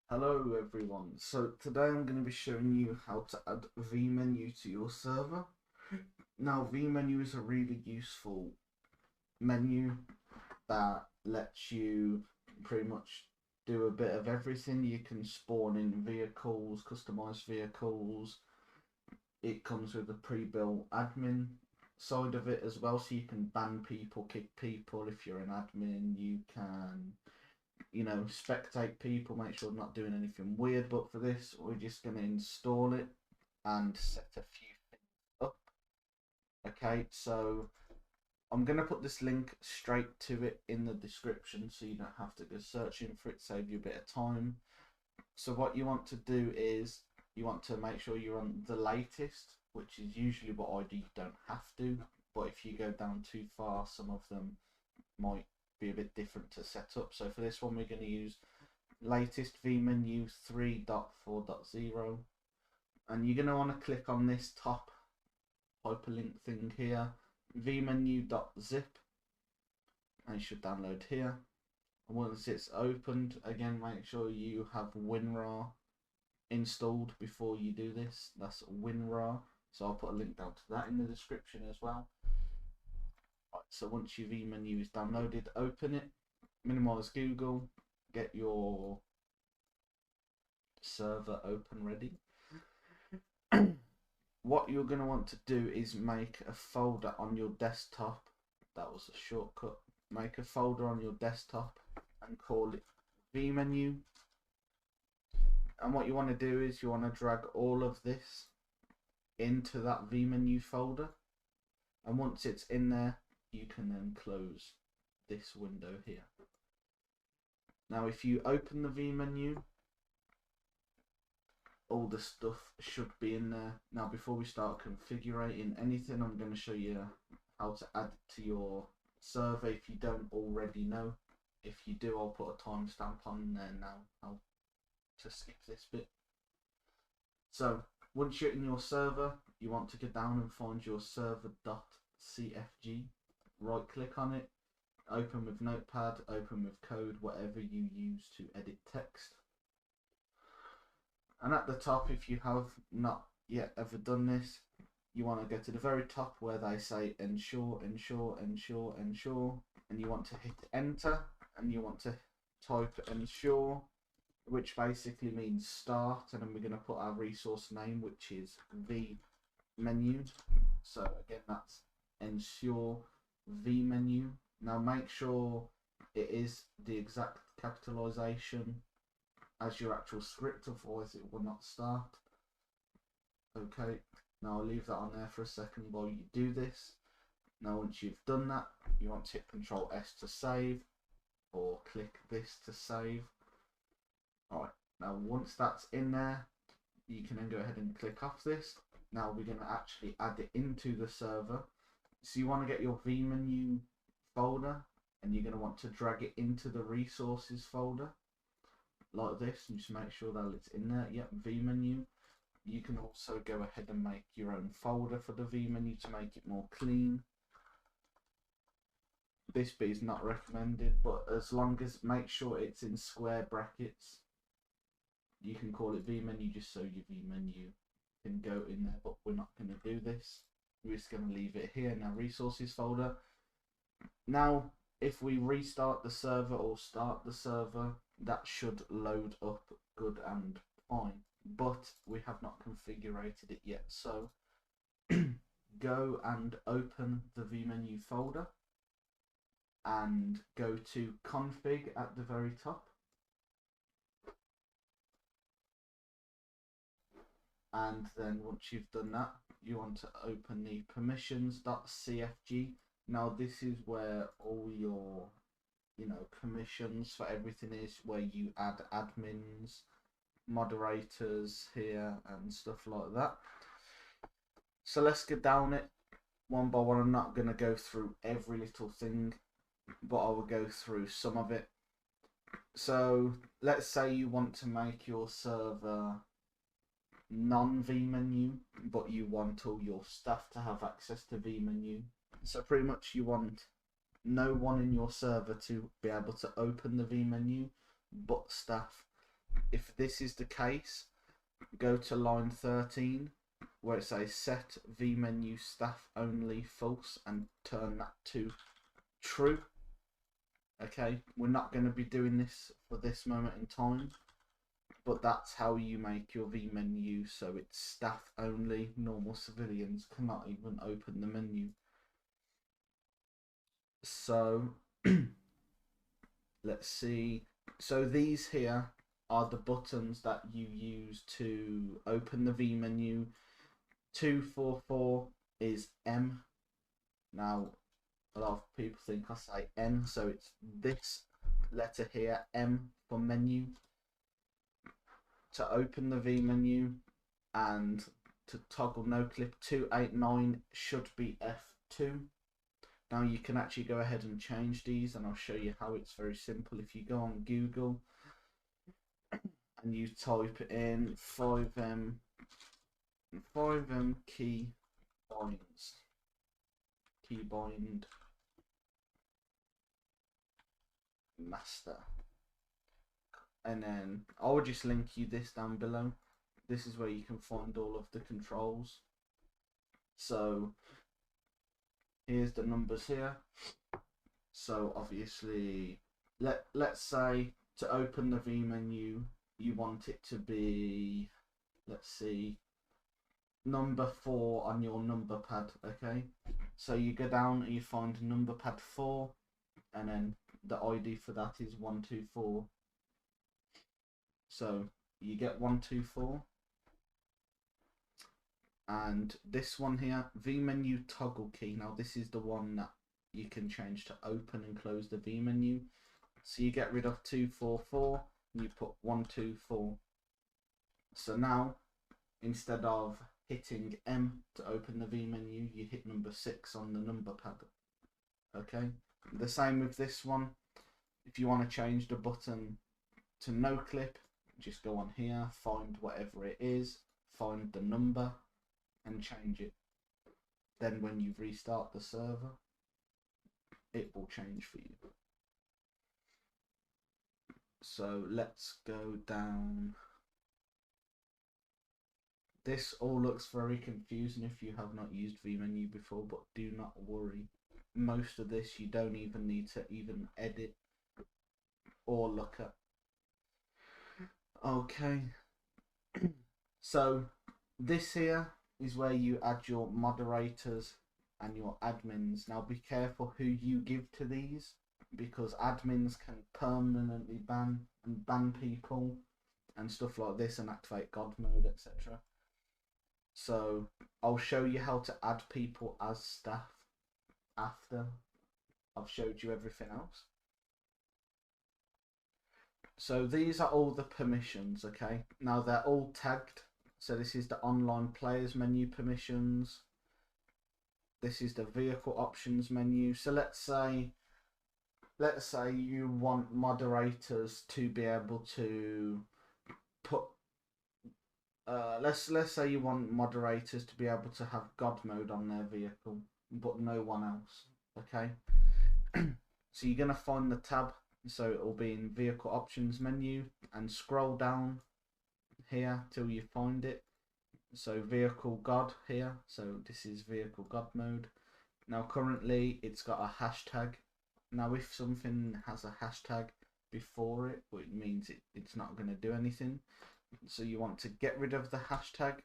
Hello everyone, so today I'm going to be showing you how to add Vmenu to your server. Now Vmenu is a really useful menu that lets you pretty much do a bit of everything. You can spawn in vehicles, customize vehicles. It comes with a pre-built admin side of it as well, so you can ban people, kick people. If you're an admin, you can spectate people, make sure they're not doing anything weird. But for this, we're just going to install it and set a few things up. Okay, so I'm going to put this link straight to it in the description so you don't have to go searching for it, save you a bit of time. So what you want to do is you want to make sure you're on the latest, which is usually what I do. You don't have to, but if you go down too far, some of them might be a bit different to set up. So for this one, we're going to use latest Vmenu 3.4.0, and you're going to want to click on this top hyperlink thing here, vmenu.zip, and it should download here. And once it's opened, again, make sure you have WinRAR installed before you do this. That's WinRAR, so I'll put a link down to that in the description as well. Right, so once your Vmenu is downloaded, open it, minimize Google, get your server open ready. What you're going to want to do is make a folder on your desktop. That was a shortcut. Make a folder on your desktop and call it Vmenu. And what you want to do is you want to drag all of this into that Vmenu folder. And once it's in there, you can then close this window here. Now if you open the Vmenu, all the stuff should be in there. Now before we start configuring anything, I'm going to show you how to add it to your server if you don't already know. If you do, I'll put a timestamp on there now how to skip this bit. So once you're in your server, you want to go down and find your server.cfg, right click on it, open with Notepad, open with code, whatever you use to edit text. And at the top, if you have not yet ever done this, you want to go to the very top where they say ensure, ensure, ensure, ensure, and you want to hit enter, and you want to type ensure, which basically means start, and then we're going to put our resource name, which is Vmenu. So again, that's ensure Vmenu. Now make sure it is the exact capitalization as your actual script, otherwise it will not start. Okay, now I'll leave that on there for a second while you do this. Now once you've done that, you want to hit Control S to save, or click this to save. Alright, now once that's in there, you can then go ahead and click off this. Now we're going to actually add it into the server. So you want to get your Vmenu folder, and you're going to want to drag it into the resources folder like this, and just make sure that it's in there. Yep, Vmenu. You can also go ahead and make your own folder for the Vmenu to make it more clean. This bit is not recommended, but as long as make sure it's in square brackets, you can call it Vmenu just so your Vmenu can go in there, but we're not going to do this. We're just going to leave it here in our resources folder. Now if we restart the server or start the server, that should load up good and fine, but we have not configured it yet. So go and open the Vmenu folder and go to config at the very top, and then once you've done that, you want to open the permissions.cfg. Now this is where all your permissions for everything is, where you add admins, moderators here and stuff like that. So let's get down it one by one. I'm not going to go through every little thing, but I will go through some of it. So let's say you want to make your server non-Vmenu, but you want all your staff to have access to Vmenu. So pretty much you want no one in your server to be able to open the Vmenu but staff. if this is the case, go to line 13 where it says set vmenu staff only false and turn that to true. Okay, we're not going to be doing this for this moment in time, but that's how you make your vmenu so it's staff only. Normal civilians cannot even open the menu. So let's see. So these here are the buttons that you use to open the vmenu. 244 is M. Now a lot of people think I say N, so it's this letter here, M for menu, to open the vmenu, and to toggle no clip 289 should be F2. Now you can actually go ahead and change these, and I'll show you how. It's very simple. If you go on Google and you type in Fivem keybind master, and then I will just link you this down below. This is where you can find all of the controls. So here's the numbers here. So obviously, let's say to open the vmenu you want it to be, let's see, number 4 on your number pad. Okay, so you go down and you find number pad 4, and then the ID for that is 124. So you get 124, and this one here, vmenu toggle key. Now this is the one that you can change to open and close the vmenu. So you get rid of 244 and you put 124. So now instead of hitting M to open the vmenu, you hit number 6 on the number pad. Okay, the same with this one. If you want to change the button to no clip, just go on here, find whatever it is, find the number and change it. Then when you restart the server, it will change for you. So let's go down. This all looks very confusing if you have not used vmenu before, but do not worry. Most of this you don't even need to even edit or look at. Okay, so this here is where you add your moderators and your admins. Now be careful who you give to these, because admins can permanently ban people and stuff like this, and activate God mode, etc. So I'll show you how to add people as staff after I've showed you everything else. So these are all the permissions. Okay, now they're all tagged. So this is the online players menu permissions. This is the vehicle options menu. So let's say you want moderators to be able to put let's say you want moderators to be able to have God mode on their vehicle, but no one else. Okay, so you're gonna find the tab. So it will be in vehicle options menu, and scroll down here till you find it. So vehicle God here. So this is vehicle God mode. Now currently it's got a hashtag. Now if something has a hashtag before it, well, it means it's not going to do anything. So you want to get rid of the hashtag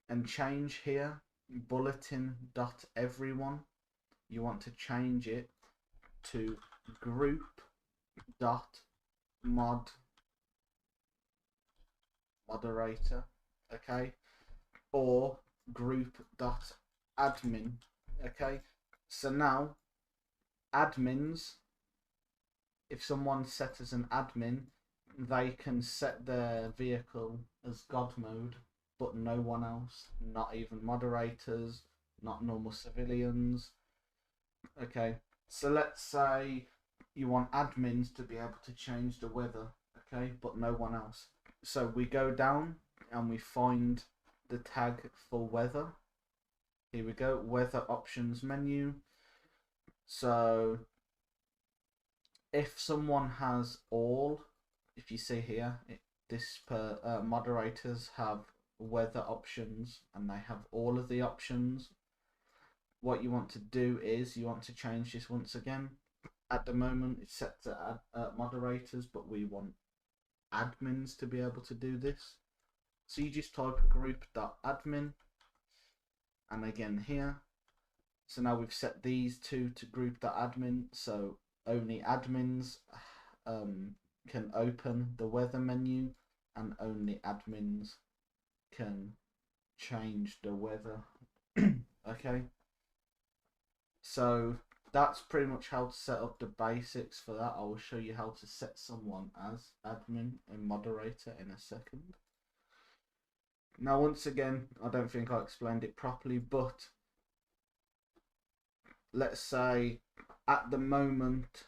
and change here bulletin.everyone. You want to change it to group.moderator, okay, or group.admin. Okay, so now admins, if someone's set as an admin, they can set their vehicle as God mode, but no one else, not even moderators, not normal civilians. Okay, so let's say you want admins to be able to change the weather, okay, but no one else. So we go down and we find the tag for weather. Here we go, weather options menu. So if someone has all, if you see here, moderators have weather options, and they have all of the options. What you want to do is you want to change this once again. At the moment it's set to moderators, but we want admins to be able to do this. So you just type group.admin, and again here. So now we've set these two to group.admin, so only admins can open the weather menu, and only admins can change the weather. Okay, so that's pretty much how to set up the basics for that. I will show you how to set someone as admin and moderator in a second. Now once again, I don't think I explained it properly, but let's say at the moment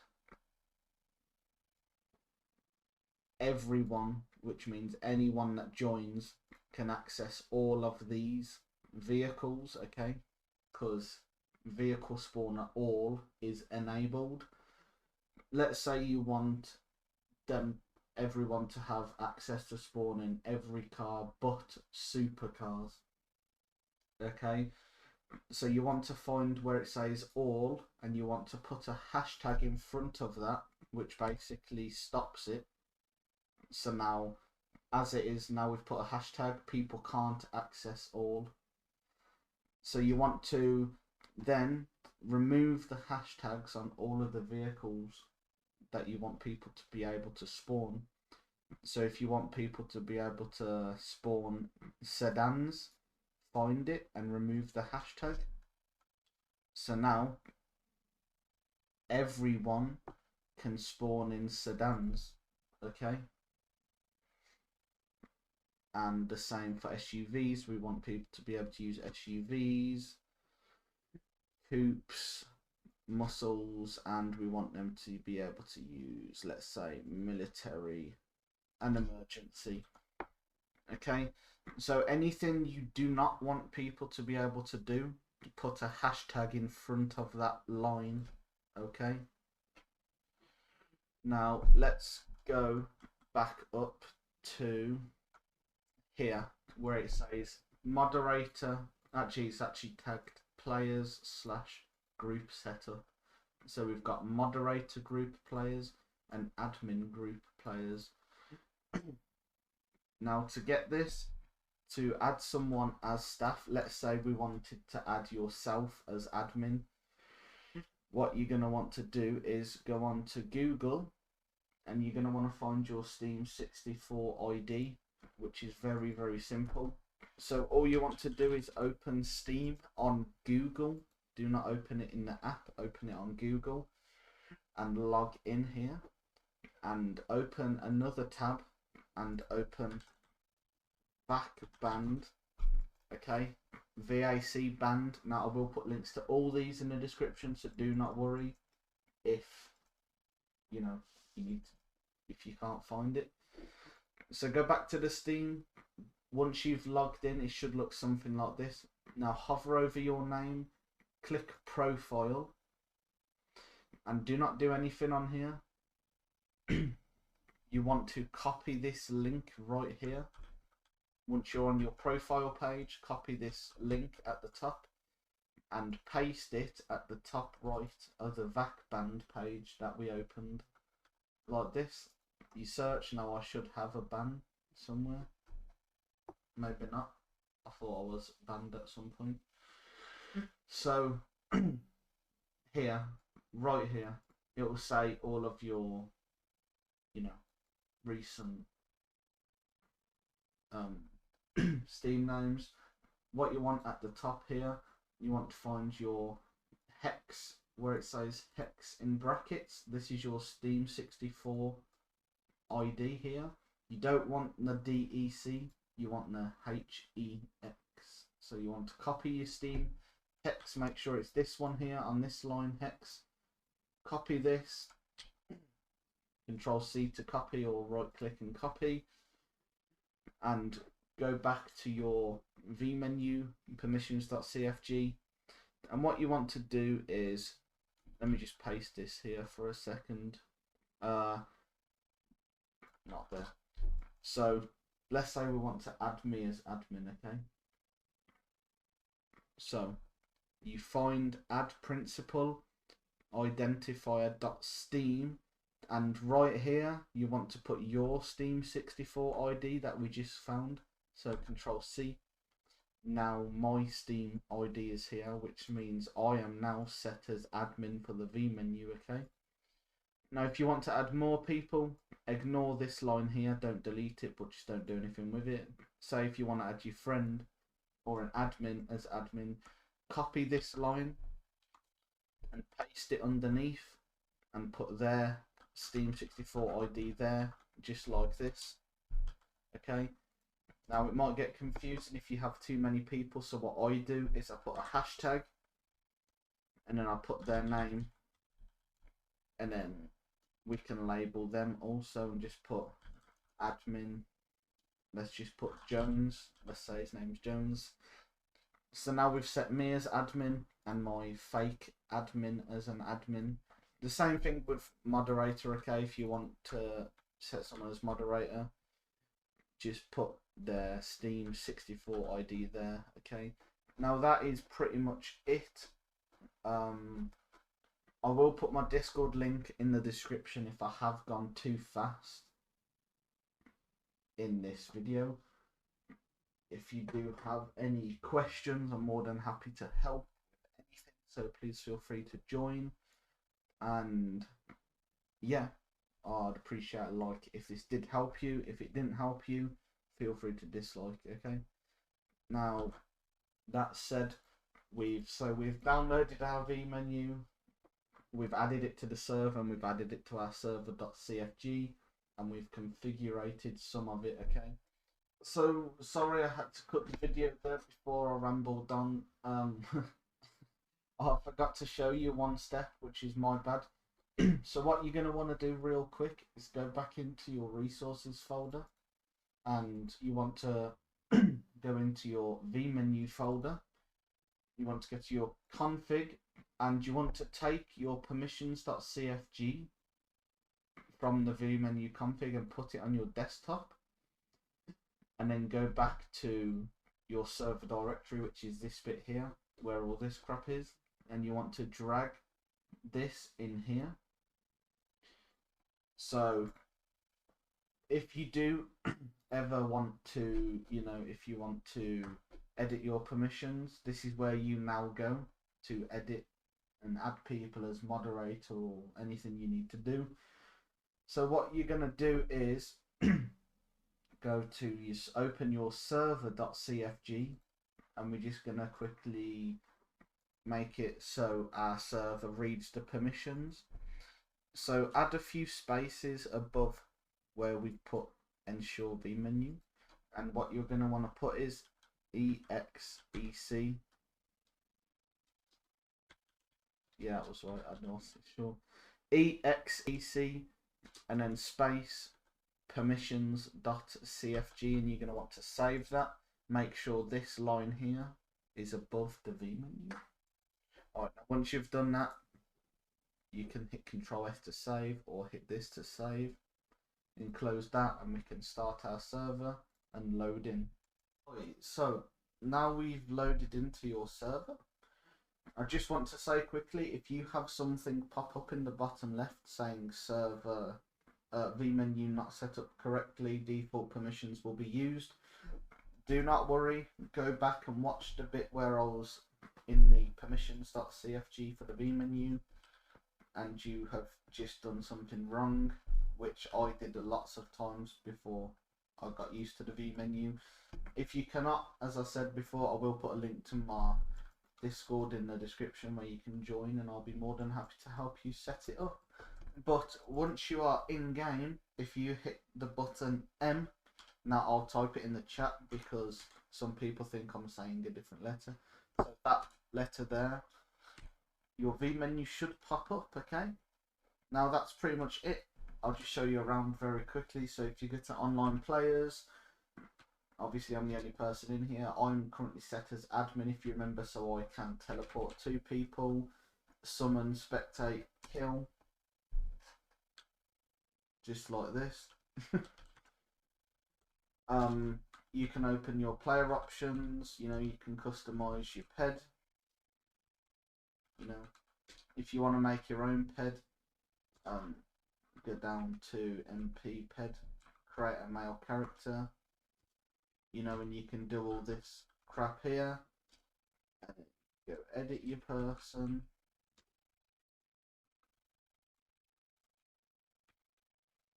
everyone, which means anyone that joins, can access all of these vehicles, okay? Because vehicle spawner all is enabled. Let's say you want everyone to have access to spawning every car but supercars, okay? So you want to find where it says all, and you want to put a hashtag in front of that, which basically stops it. So now, as it is now, we've put a hashtag, people can't access all. So you want to then remove the hashtags on all of the vehicles that you want people to be able to spawn. So if you want people to be able to spawn sedans, find it and remove the hashtag. So now everyone can spawn in sedans, okay? And the same for SUVs. We want people to be able to use SUVs, coupes, muscles, and we want them to be able to use, let's say, military and emergency. Okay, so anything you do not want people to be able to do, put a hashtag in front of that line. Okay, now let's go back up to here where it says moderator. Actually, it's actually tagged players/group setup. So we've got moderator group players and admin group players. Now to get this, to add someone as staff, let's say we wanted to add yourself as admin, what you're going to want to do is go on to Google, and you're going to want to find your Steam 64 ID, which is very, very simple. So all you want to do is open Steam on Google. Do not open it in the app, open it on Google and log in here, and open another tab and open back band, okay, VAC band. Now I will put links to all these in the description, so do not worry if you know if you can't find it. So go back to the Steam. Once you've logged in, it should look something like this. Now hover over your name, click profile, and do not do anything on here. You want to copy this link right here. Once you're on your profile page, copy this link at the top and paste it at the top right of the VAC band page that we opened, like this. You search. Now I should have a ban somewhere. Maybe not. I thought I was banned at some point. So here, right here, it will say all of your, recent Steam names. What you want at the top here, you want to find your hex, where it says hex in brackets. This is your Steam 64 ID here. You don't want the DEC, you want the HEX. So you want to copy your Steam hex, make sure it's this one here on this line, hex. Copy this, Control C to copy, or right click and copy, and go back to your vmenu permissions.cfg. And what you want to do is, let me just paste this here for a second. Not there. So let's say we want to add me as admin, okay? So you find add principal identifier.steam, and right here you want to put your Steam 64 ID that we just found. So Control C. Now my Steam ID is here, which means I am now set as admin for the Vmenu, okay? Now if you want to add more people, ignore this line here, don't delete it, but just don't do anything with it. Say if you want to add your friend or an admin as admin, copy this line and paste it underneath and put their Steam 64 ID there, just like this, okay? Now it might get confusing if you have too many people, so what I do is I put a hashtag and then I put their name, and then we can label them also and just put admin. Let's just put Jones. Let's say his name's Jones. So now we've set me as admin and my fake admin as an admin. The same thing with moderator, okay? If you want to set someone as moderator, just put their Steam 64 ID there, okay? Now that is pretty much it. I will put my Discord link in the description if I have gone too fast in this video. If you do have any questions, I'm more than happy to help with anything, so please feel free to join. And yeah, I'd appreciate a like if this did help you. If it didn't help you, feel free to dislike, okay? Now that said, we've downloaded our Vmenu, we've added it to the server, and we've added it to our server.cfg, and we've configured some of it, okay? So sorry I had to cut the video there before I rambled on. I forgot to show you one step, which is my bad. So what you're going to want to do real quick is go back into your resources folder, and you want to go into your Vmenu folder. You want to go to your config, and you want to take your permissions.cfg from the Vmenu config and put it on your desktop, and then go back to your server directory, which is this bit here where all this crap is, and you want to drag this in here. So if you do ever want to, if you want to edit your permissions, this is where you now go to edit and add people as moderator or anything you need to do. So what you're going to do is go to open your server.cfg, and we're just going to quickly make it so our server reads the permissions. So add a few spaces above where we put ensure Vmenu, and what you're going to want to put is exec. Yeah, that was right. I'm not sure. exec, and then space permissions.cfg, and you're going to want to save that. Make sure this line here is above the Vmenu. Alright, now once you've done that, you can hit Control F to save, or hit this to save, and close that, and we can start our server and load in. So now we've loaded into your server. I just want to say quickly, if you have something pop up in the bottom left saying server Vmenu not set up correctly, default permissions will be used, do not worry. Go back and watch the bit where I was in the permissions.cfg for the Vmenu, and you have just done something wrong, which I did lots of times before I got used to the Vmenu. If you cannot, as I said before, I will put a link to my Discord in the description where you can join, and I'll be more than happy to help you set it up. But once you are in game, if you hit the button M, now I'll type it in the chat because some people think I'm saying a different letter. So that letter there, your Vmenu should pop up, okay? Now that's pretty much it. I'll just show you around very quickly. So if you go to online players, obviously I'm the only person in here. I'm currently set as admin, if you remember, so I can teleport to people, summon, spectate, kill, just like this. You can open your player options. You know, you can customize your ped. You know, if you want to make your own ped, go down to MP ped, create a male character. You know, and you can do all this crap here. And go edit your person.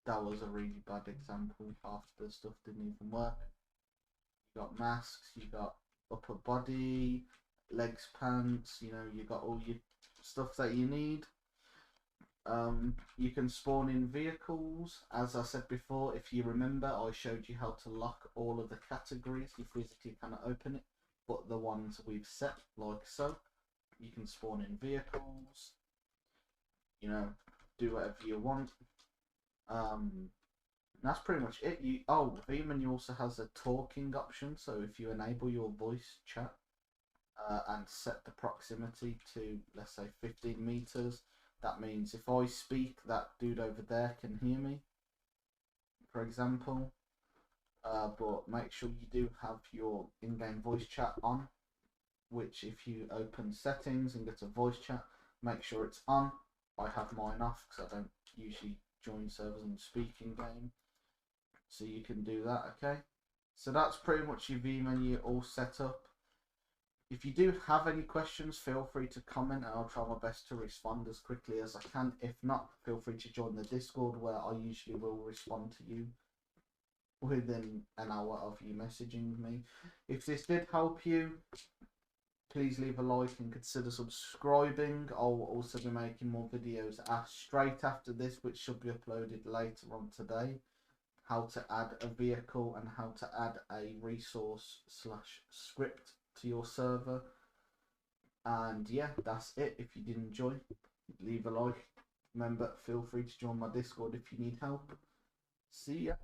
That was a really bad example. Half the stuff didn't even work. You got masks, you got upper body, legs, pants, you know, you got all your stuff that you need. You can spawn in vehicles. As I said before, if you remember, I showed you how to lock all of the categories. You physically cannot open it, but the ones we've set, like so. You can spawn in vehicles, you know, do whatever you want. That's pretty much it. Vmenu also has a talking option, so if you enable your voice chat and set the proximity to, let's say, 15 meters, that means if I speak, that dude over there can hear me, for example. But make sure you do have your in-game voice chat on, which if you open settings and get a voice chat, make sure it's on. I have mine off because I don't usually join servers and speak in game. So you can do that, okay? So that's pretty much your Vmenu all set up. If you do have any questions, feel free to comment and I'll try my best to respond as quickly as I can. If not, feel free to join the Discord where I usually will respond to you within an hour of you messaging me. If this did help you, please leave a like and consider subscribing. I'll also be making more videos straight after this, which should be uploaded later on today. How to add a vehicle and how to add a resource / script to your server. And yeah, that's it. If you did enjoy, leave a like. Remember, feel free to join my Discord if you need help. See ya.